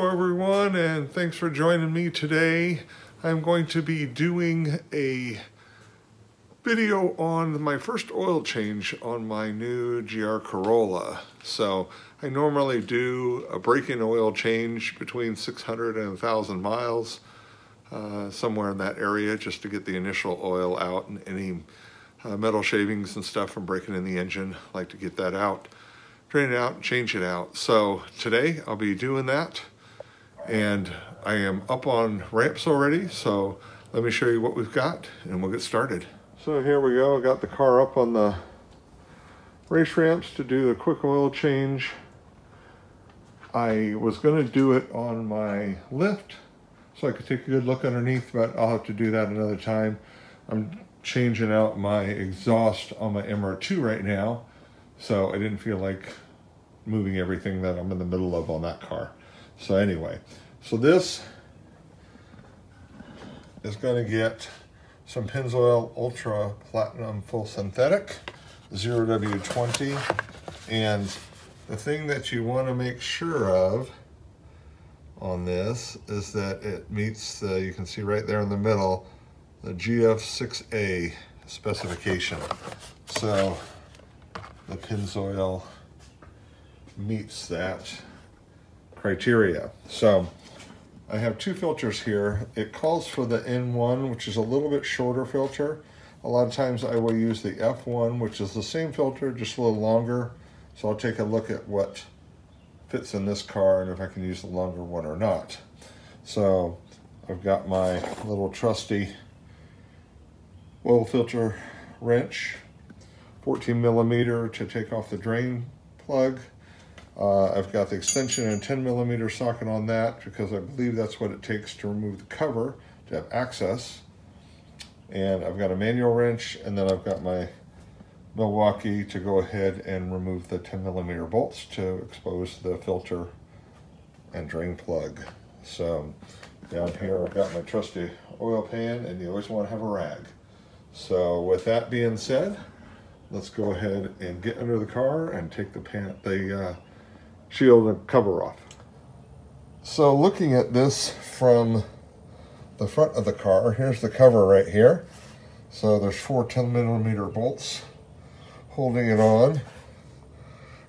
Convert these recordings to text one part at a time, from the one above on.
Hello everyone, and thanks for joining me today. I'm going to be doing a video on my first oil change on my new GR Corolla. So I normally do a break-in oil change between 600 and 1,000 miles, somewhere in that area, just to get the initial oil out and any metal shavings and stuff from breaking in the engine. I like to get that out, drain it out, and change it out. So today I'll be doing that, and I am up on ramps already, so let me show you what we've got and we'll get started. So here we go. I got the car up on the race ramps to do the quick oil change. I was going to do it on my lift so I could take a good look underneath, but I'll have to do that another time. I'm changing out my exhaust on my MR2 right now, so I didn't feel like moving everything that I'm in the middle of on that car. So anyway, so this is going to get some Pennzoil Ultra Platinum Full Synthetic 0W20, and the thing that you want to make sure of on this is that it meets the, you can see right there in the middle, the GF6A specification. So the Pennzoil meets that criteria. So I have two filters here. It calls for the N1, which is a little bit shorter filter. A lot of times I will use the F1, which is the same filter, just a little longer. So I'll take a look at what fits in this car and if I can use the longer one or not. So I've got my little trusty oil filter wrench, 14 millimeter to take off the drain plug. I've got the extension and 10 millimeter socket on that because I believe that's what it takes to remove the cover to have access. And I've got a manual wrench, and then I've got my Milwaukee to go ahead and remove the 10 millimeter bolts to expose the filter and drain plug. So down here I've got my trusty oil pan, and you always want to have a rag. So with that being said, let's go ahead and get under the car and take the shield and cover off. So looking at this from the front of the car, here's the cover right here. So there's 4 10 millimeter bolts holding it on.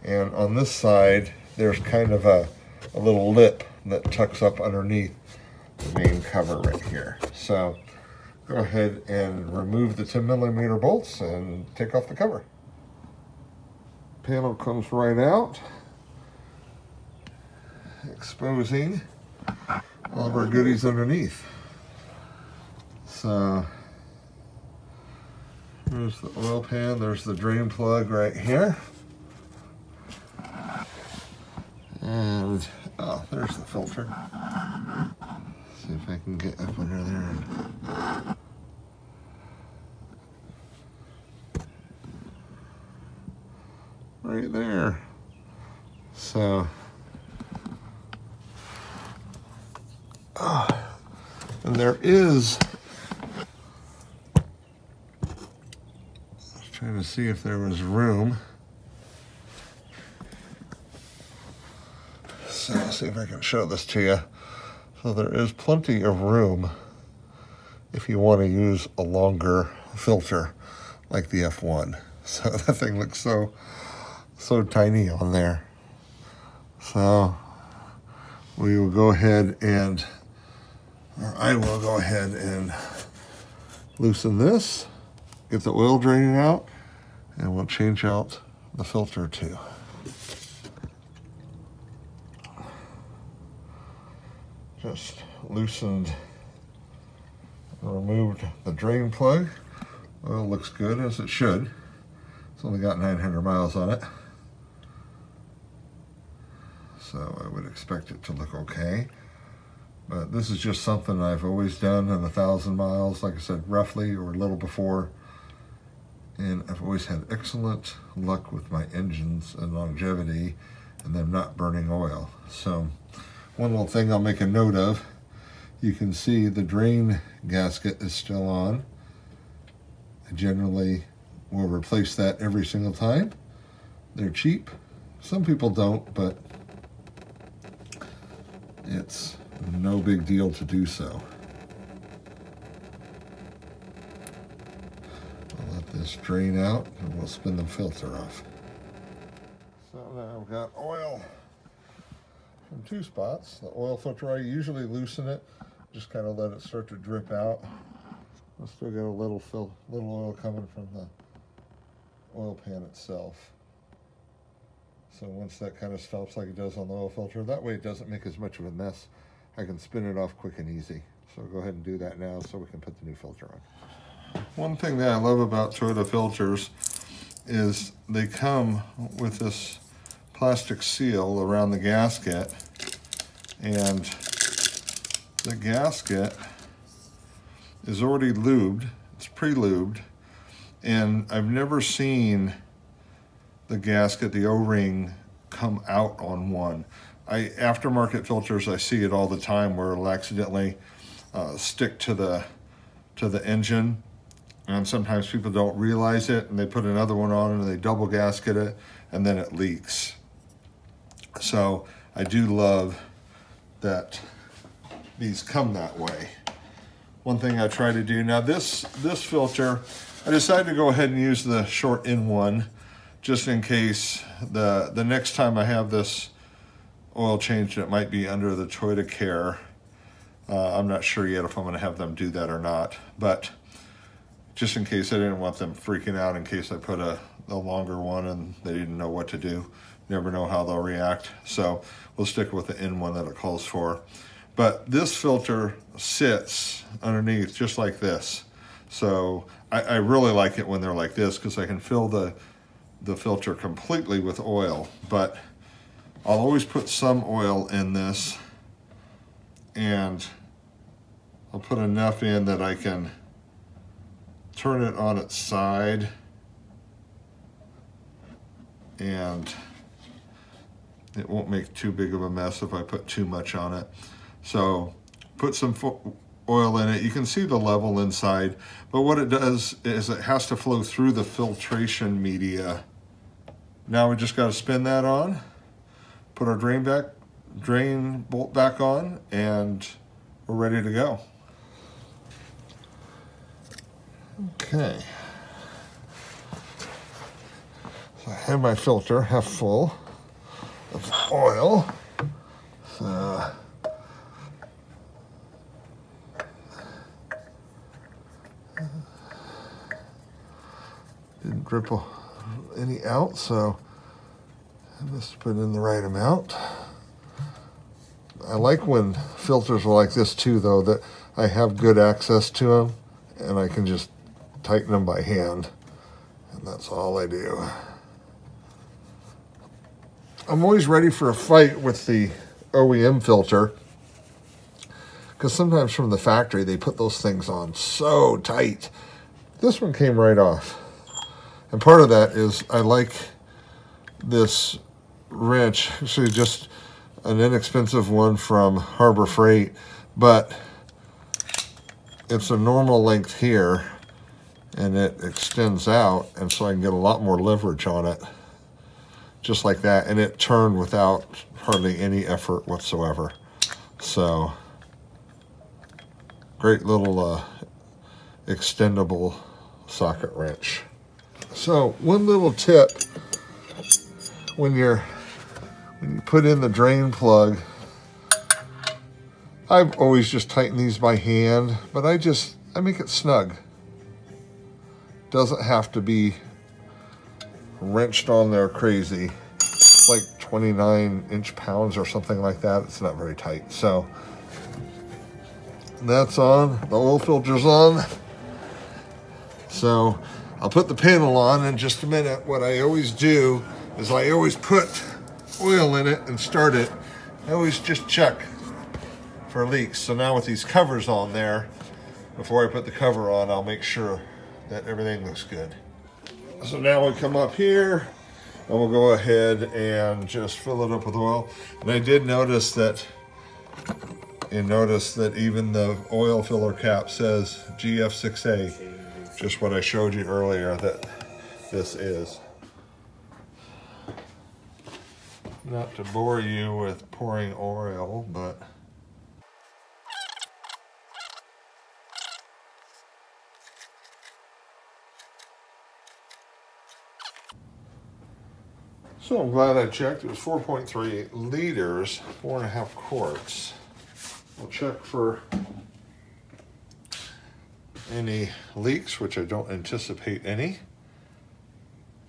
And on this side, there's kind of a little lip that tucks up underneath the main cover right here. So go ahead and remove the 10 millimeter bolts and take off the cover. Panel comes right out, exposing all of our goodies underneath. So there's the oil pan, there's the drain plug right here. And oh, there's the filter. See if I can get up under there and right there. So and there is, I was trying to see if there was room. So let's see if I can show this to you. So there is plenty of room if you want to use a longer filter like the F1. So that thing looks so tiny on there. So we will go ahead and, or I will go ahead and loosen this, get the oil draining out, and we'll change out the filter too. Just loosened and removed the drain plug. Oil looks good, as it should. It's only got 900 miles on it, so I would expect it to look okay. But this is just something I've always done in 1,000 miles, like I said, roughly, or a little before. And I've always had excellent luck with my engines and longevity and them not burning oil. So one little thing I'll make a note of, you can see the drain gasket is still on. I generally will replace that every single time. They're cheap. Some people don't, but it's no big deal to do so. I'll let this drain out and we'll spin the filter off. So now I've got oil from 2 spots. The oil filter, I usually loosen it, just kind of let it start to drip out. I still got a little oil coming from the oil pan itself. So once that kind of stops like it does on the oil filter, that way it doesn't make as much of a mess. I can spin it off quick and easy. So I'll go ahead and do that now so we can put the new filter on. One thing that I love about Toyota filters is they come with this plastic seal around the gasket, and the gasket is already lubed. It's pre-lubed, and I've never seen the gasket, the O-ring, come out on one. Aftermarket filters, I see it all the time where it'll accidentally stick to the engine, and sometimes people don't realize it and they put another one on and they double gasket it and then it leaks. So I do love that these come that way. One thing I try to do, now this filter, I decided to go ahead and use the short N1 just in case the next time I have this oil changed, it might be under the Toyota Care. I'm not sure yet if I'm going to have them do that or not, but just in case, I didn't want them freaking out in case I put a longer one and they didn't know what to do. Never know how they'll react. So we'll stick with the N1 that it calls for. But this filter sits underneath just like this. So I really like it when they're like this because I can fill the filter completely with oil. But I'll always put some oil in this, and I'll put enough in that I can turn it on its side, and it won't make too big of a mess if I put too much on it. So put some oil in it. You can see the level inside, but what it does is it has to flow through the filtration media. Now we just got to spin that on, put our drain bolt back on, and we're ready to go. Okay. So I have my filter half full of oil. So didn't drip any out, so I must put in the right amount. I like when filters are like this too, though, that I have good access to them and I can just tighten them by hand, and that's all I do. I'm always ready for a fight with the OEM filter because sometimes from the factory they put those things on so tight. This one came right off, and part of that is I like this wrench. Actually, just an inexpensive one from Harbor Freight, but it's a normal length here and it extends out, and so I can get a lot more leverage on it, just like that, and it turned without hardly any effort whatsoever. So great little extendable socket wrench. So one little tip, when you put in the drain plug, I've always just tightened these by hand, but I make it snug. Doesn't have to be wrenched on there crazy. It's like 29 inch-pounds or something like that. It's not very tight. So that's on. The oil filter's on. So I'll put the panel on in just a minute. What I always do is I always put oil in it and start it. I always just check for leaks. So now with these covers on there, before I put the cover on, I'll make sure that everything looks good. So now we come up here and we'll go ahead and just fill it up with oil. And I did notice that, even the oil filler cap says GF6A, just what I showed you earlier that this is. Not to bore you with pouring oil, but So I'm glad I checked. It was 4.3 liters, 4.5 quarts. We'll check for any leaks, which I don't anticipate any.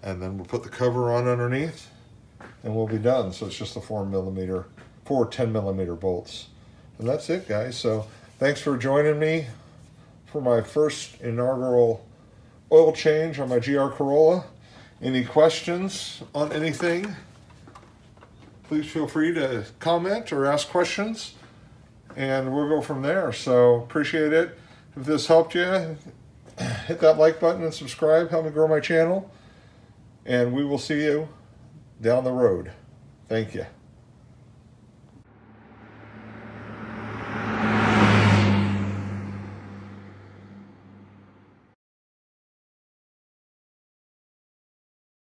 And then we'll put the cover on underneath and we'll be done. So it's just the 4 10 millimeter bolts. And that's it, guys. So thanks for joining me for my first inaugural oil change on my GR Corolla. Any questions on anything, please feel free to comment or ask questions, and we'll go from there. So appreciate it. If this helped you, hit that like button and subscribe. Help me grow my channel, and we will see you down the road. Thank you.